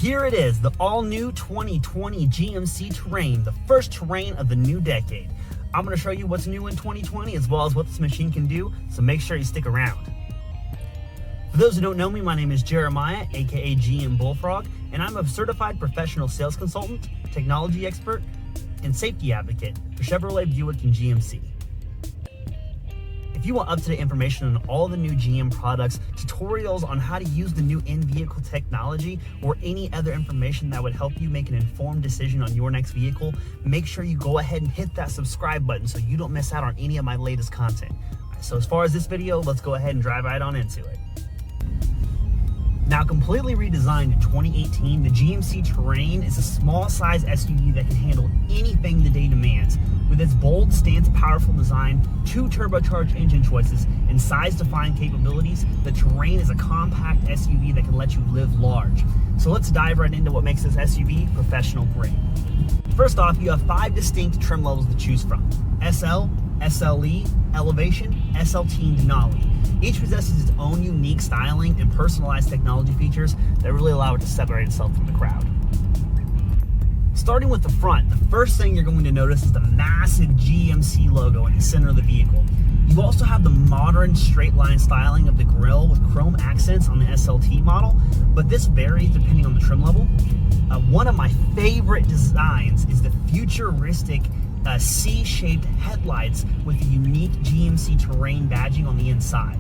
here it is, the all-new 2020 GMC Terrain, the first Terrain of the new decade. I'm going to show you what's new in 2020 as well as what this machine can do, so make sure you stick around. For those who don't know me, my name is Jeremiah, aka GM Bullfrog, and I'm a certified professional sales consultant, technology expert, and safety advocate for Chevrolet, Buick, and GMC. If you want up-to-date information on all the new GM products, tutorials on how to use the new in-vehicle technology, or any other information that would help you make an informed decision on your next vehicle, make sure you go ahead and hit that subscribe button so you don't miss out on any of my latest content. So as far as this video, let's go ahead and drive right on into it. Now, completely redesigned in 2018, the GMC Terrain is a small-size SUV that can handle anything the day demands. With its bold stance, powerful design, 2 turbocharged engine choices, and size-defying capabilities, the Terrain is a compact SUV that can let you live large. So let's dive right into what makes this SUV professional grade. First off, you have 5 distinct trim levels to choose from: SL, SLE, Elevation, SLT, and Denali. Each possesses its own unique styling and personalized technology features that really allow it to separate itself from the crowd. Starting with the front, the first thing you're going to notice is the massive GMC logo in the center of the vehicle. You also have the modern straight line styling of the grille with chrome accents on the SLT model, but this varies depending on the trim level. One of my favorite designs is the futuristic C-shaped headlights with the unique GMC Terrain badging on the inside.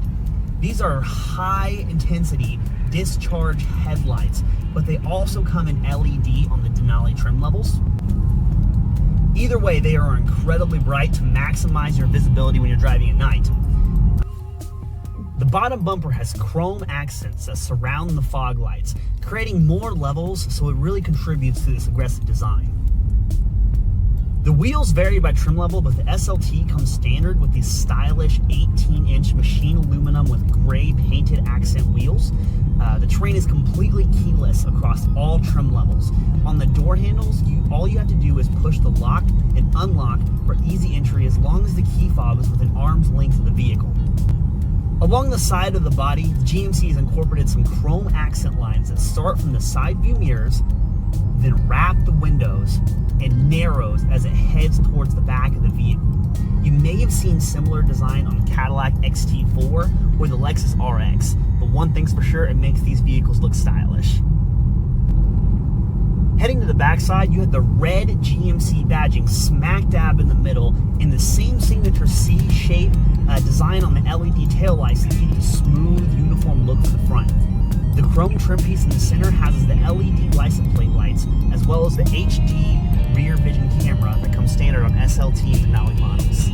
These are high-intensity discharge headlights, but they also come in LED on the Denali trim levels. Either way, they are incredibly bright to maximize your visibility when you're driving at night. The bottom bumper has chrome accents that surround the fog lights, creating more levels, so it really contributes to this aggressive design. The wheels vary by trim level, but the SLT comes standard with these stylish 18-inch machine aluminum with gray painted accent wheels. The Terrain is completely keyless across all trim levels. On the door handles, all you have to do is push the lock and unlock for easy entry as long as the key fob is within arm's length of the vehicle. Along the side of the body, the GMC has incorporated some chrome accent lines that start from the side view mirrors, then wrap the windows and narrows as it heads towards the back of the vehicle. You may have seen similar design on the Cadillac XT4 or the Lexus RX, but one thing's for sure, it makes these vehicles look stylish. Heading to the backside, you have the red GMC badging smack dab in the middle in the same signature C-shape design on the LED taillights to keep a smooth, uniform look for the front. The chrome trim piece in the center houses the LED license plate lights, as well as the HD rear vision camera that comes standard on SLT and Denali models.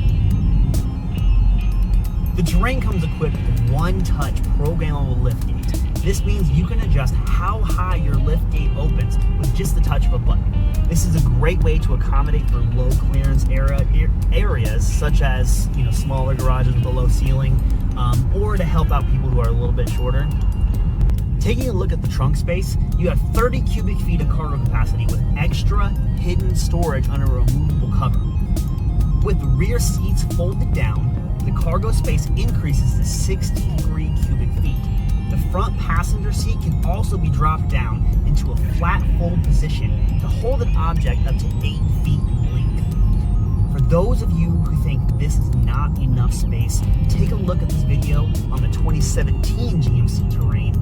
The Terrain comes equipped with one-touch programmable liftgate. This means you can adjust how high your liftgate opens with just the touch of a button. This is a great way to accommodate for low clearance areas, such as smaller garages with a low ceiling, or to help out people who are a little bit shorter. Taking a look at the trunk space, you have 30 cubic feet of cargo capacity with extra hidden storage under a removable cover. With the rear seats folded down, the cargo space increases to 63 cubic feet. The front passenger seat can also be dropped down into a flat fold position to hold an object up to 8 feet in length. For those of you who think this is not enough space, take a look at this video on the 2017 GMC Terrain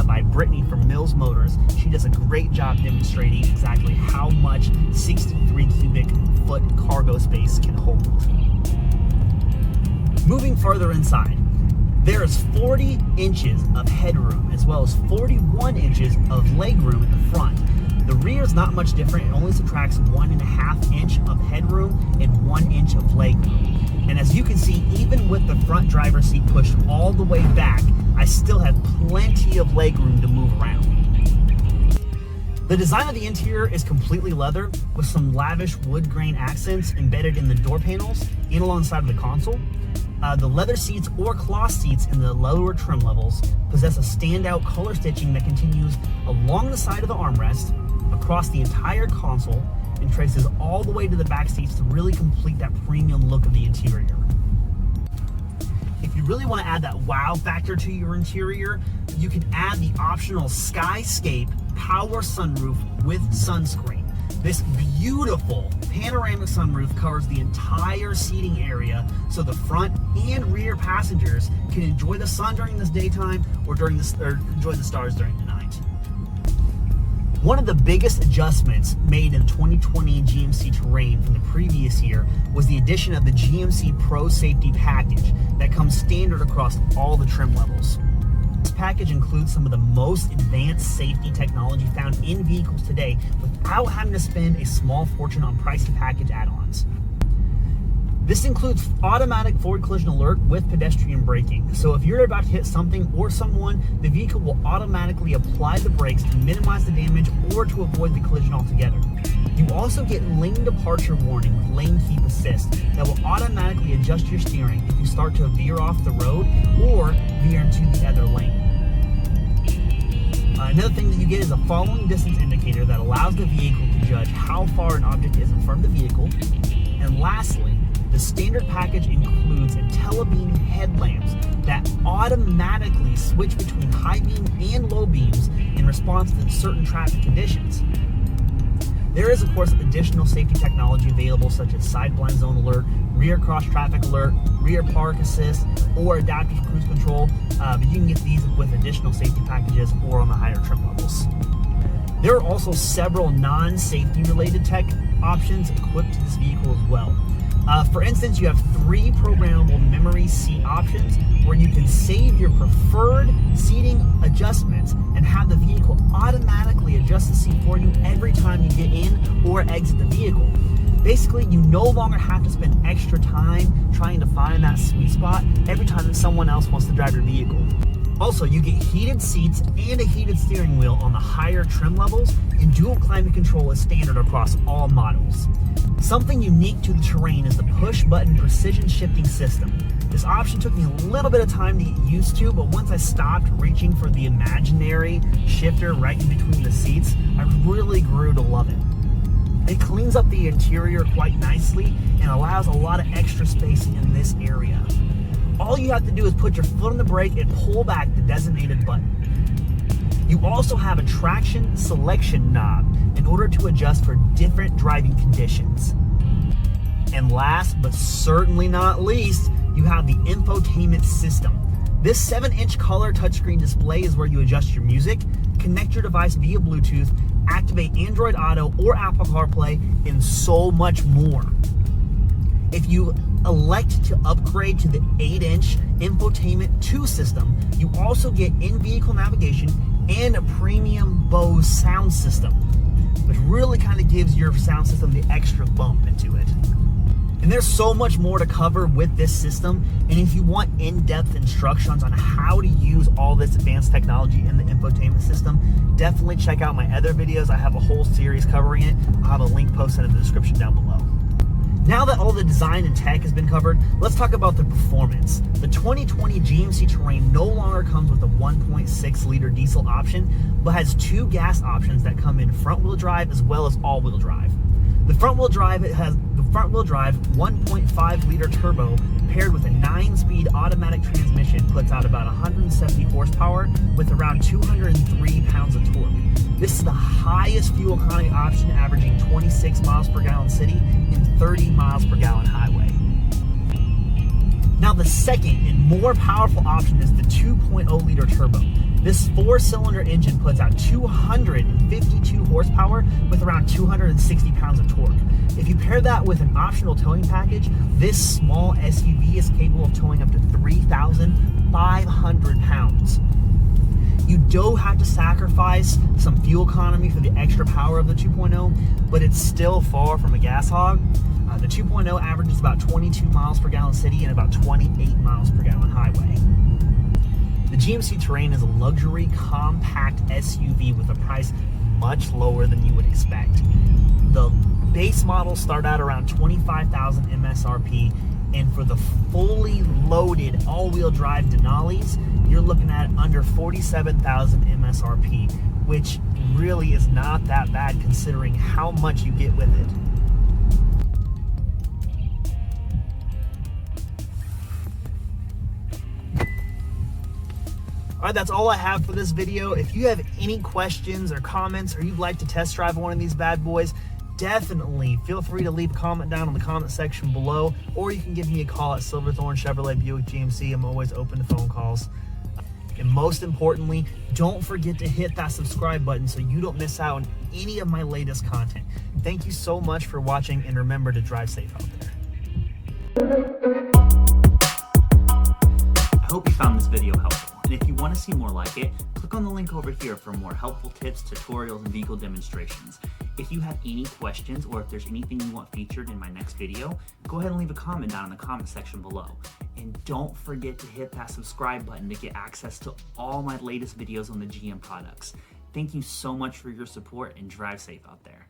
by Brittany from Mills Motors. She does a great job demonstrating exactly how much 63 cubic foot cargo space can hold. Moving further inside, there is 40 inches of headroom as well as 41 inches of legroom at the front. The rear is not much different. It only subtracts 1.5 inch of headroom and 1 inch of legroom. And as you can see, even with the front driver's seat pushed all the way back, I still have plenty of legroom to move around. The design of the interior is completely leather with some lavish wood grain accents embedded in the door panels and alongside of the console. The leather seats or cloth seats in the lower trim levels possess a standout color stitching that continues along the side of the armrest, across the entire console, and traces all the way to the back seats to really complete that premium look of the interior. If you really want to add that wow factor to your interior, you can add the optional Skyscape power sunroof with sunscreen. This beautiful panoramic sunroof covers the entire seating area, so the front and rear passengers can enjoy the sun during this daytime or enjoy the stars during the night. One of the biggest adjustments made in 2020 GMC Terrain from the previous year was the addition of the GMC Pro Safety Package that comes standard across all the trim levels. This package includes some of the most advanced safety technology found in vehicles today without having to spend a small fortune on pricey package add-ons. This includes automatic forward collision alert with pedestrian braking. So if you're about to hit something or someone, the vehicle will automatically apply the brakes to minimize the damage or to avoid the collision altogether. You also get lane departure warning with lane keep assist that will automatically adjust your steering if you start to veer off the road or veer into the other lane. Another thing that you get is a following distance indicator that allows the vehicle to judge how far an object is in front of the vehicle. And lastly, the standard package includes IntelliBeam headlamps that automatically switch between high beam and low beams in response to certain traffic conditions. There is, of course, additional safety technology available such as side blind zone alert, rear cross traffic alert, rear park assist, or adaptive cruise control, but you can get these with additional safety packages or on the higher trim levels. There are also several non-safety related tech options equipped to this vehicle as well. For instance, you have 3 programmable memory seat options where you can save your preferred seating adjustments and have the vehicle automatically adjust the seat for you every time you get in or exit the vehicle. Basically, you no longer have to spend extra time trying to find that sweet spot every time that someone else wants to drive your vehicle. Also, you get heated seats and a heated steering wheel on the higher trim levels, and dual climate control is standard across all models. Something unique to the Terrain is the push-button precision shifting system. This option took me a little bit of time to get used to, but once I stopped reaching for the imaginary shifter right in between the seats, I really grew to love it. It cleans up the interior quite nicely and allows a lot of extra space in this area. All you have to do is put your foot on the brake and pull back the designated button. You also have a traction selection knob in order to adjust for different driving conditions. And last but certainly not least, you have the Infotainment System. This 7-inch color touchscreen display is where you adjust your music, connect your device via Bluetooth, activate Android Auto or Apple CarPlay, and so much more. If you elect to upgrade to the 8-inch Infotainment 2 system, you also get in-vehicle navigation and a premium Bose sound system, which really kind of gives your sound system the extra bump into it. And there's so much more to cover with this system, and if you want in-depth instructions on how to use all this advanced technology in the infotainment system, definitely check out my other videos. I have a whole series covering it. I'll have a link posted in the description down below. Now that all the design and tech has been covered, let's talk about the performance. The 2020 GMC Terrain no longer comes with a 1.6 liter diesel option, but has 2 gas options that come in front-wheel drive as well as all-wheel drive. The front-wheel drive 1.5 liter turbo paired with a 9-speed automatic transmission puts out about 170 horsepower with around 203 pounds of torque. This is the highest fuel economy option, averaging 26 miles per gallon city and 30 miles per gallon highway. Now the second and more powerful option is the 2.0 liter turbo. This 4-cylinder engine puts out 252 horsepower with around 260 pounds of torque. If you pair that with an optional towing package, this small SUV is capable of towing up to 3,500 pounds. You do have to sacrifice some fuel economy for the extra power of the 2.0, but it's still far from a gas hog. The 2.0 averages about 22 miles per gallon city and about 28 miles per gallon highway. The GMC Terrain is a luxury compact SUV with a price much lower than you would expect. The base models start out around 25,000 MSRP, and for the fully loaded all-wheel drive Denali's, you're looking at under 47,000 MSRP, which really is not that bad considering how much you get with it. All right, that's all I have for this video. If you have any questions or comments, or you'd like to test drive one of these bad boys, definitely feel free to leave a comment down in the comment section below, or you can give me a call at Silverthorne Chevrolet Buick GMC. I'm always open to phone calls. And most importantly, don't forget to hit that subscribe button so you don't miss out on any of my latest content. Thank you so much for watching, and remember to drive safe out there. I hope you found this video helpful, and if you want to see more like it, click on the link over here for more helpful tips, tutorials, and vehicle demonstrations. If you have any questions, or if there's anything you want featured in my next video, go ahead and leave a comment down in the comment section below. And don't forget to hit that subscribe button to get access to all my latest videos on the GM products. Thank you so much for your support, and drive safe out there.